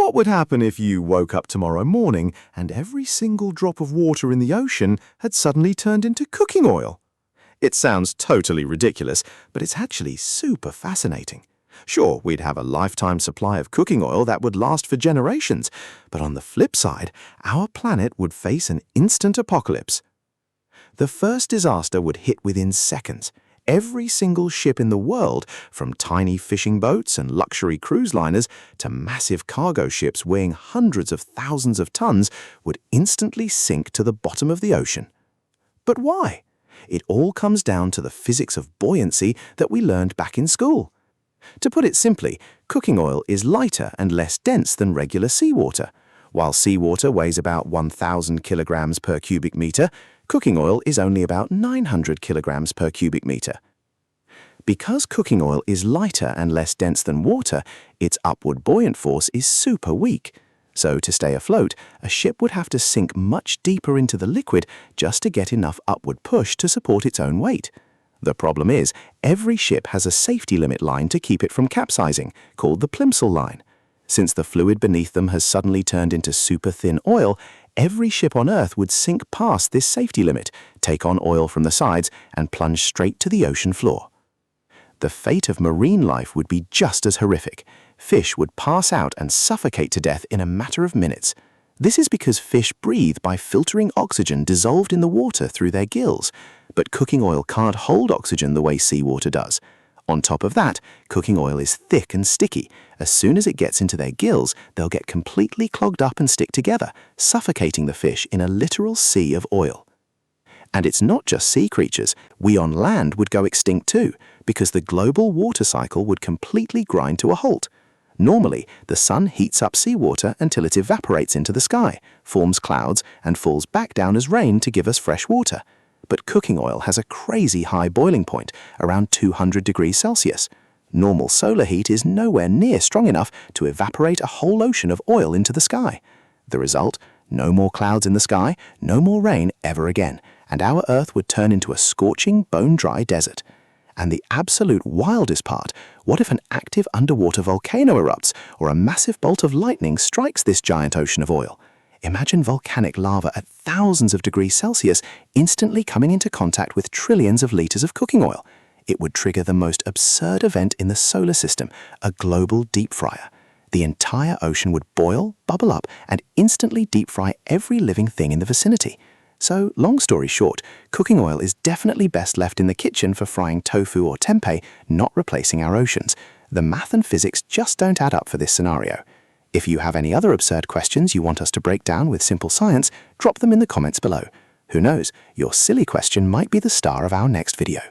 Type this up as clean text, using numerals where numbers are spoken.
What would happen if you woke up tomorrow morning and every single drop of water in the ocean had suddenly turned into cooking oil? It sounds totally ridiculous, but it's actually super fascinating. Sure, we'd have a lifetime supply of cooking oil that would last for generations, but on the flip side, our planet would face an instant apocalypse. The first disaster would hit within seconds. Every single ship in the world, from tiny fishing boats and luxury cruise liners to massive cargo ships weighing hundreds of thousands of tons, would instantly sink to the bottom of the ocean. But why? It all comes down to the physics of buoyancy that we learned back in school. To put it simply, cooking oil is lighter and less dense than regular seawater. While seawater weighs about 1,000 kilograms per cubic meter, cooking oil is only about 900 kilograms per cubic meter. Because cooking oil is lighter and less dense than water, its upward buoyant force is super weak. So to stay afloat, a ship would have to sink much deeper into the liquid just to get enough upward push to support its own weight. The problem is, every ship has a safety limit line to keep it from capsizing, called the plimsoll line. Since the fluid beneath them has suddenly turned into super thin oil, every ship on Earth would sink past this safety limit, take on oil from the sides, and plunge straight to the ocean floor. The fate of marine life would be just as horrific. Fish would pass out and suffocate to death in a matter of minutes. This is because fish breathe by filtering oxygen dissolved in the water through their gills, but cooking oil can't hold oxygen the way seawater does. On top of that, cooking oil is thick and sticky. As soon as it gets into their gills, they'll get completely clogged up and stick together, suffocating the fish in a literal sea of oil. And it's not just sea creatures. We on land would go extinct too, because the global water cycle would completely grind to a halt. Normally, the sun heats up seawater until it evaporates into the sky, forms clouds, and falls back down as rain to give us fresh water. But cooking oil has a crazy high boiling point, around 200 degrees Celsius. Normal solar heat is nowhere near strong enough to evaporate a whole ocean of oil into the sky. The result? No more clouds in the sky, no more rain ever again, and our Earth would turn into a scorching, bone-dry desert. And the absolute wildest part, what if an active underwater volcano erupts or a massive bolt of lightning strikes this giant ocean of oil? Imagine volcanic lava at thousands of degrees Celsius instantly coming into contact with trillions of liters of cooking oil. It would trigger the most absurd event in the solar system, a global deep fryer. The entire ocean would boil, bubble up, and instantly deep fry every living thing in the vicinity. So, long story short, cooking oil is definitely best left in the kitchen for frying tofu or tempeh, not replacing our oceans. The math and physics just don't add up for this scenario. If you have any other absurd questions you want us to break down with simple science, drop them in the comments below. Who knows, your silly question might be the star of our next video.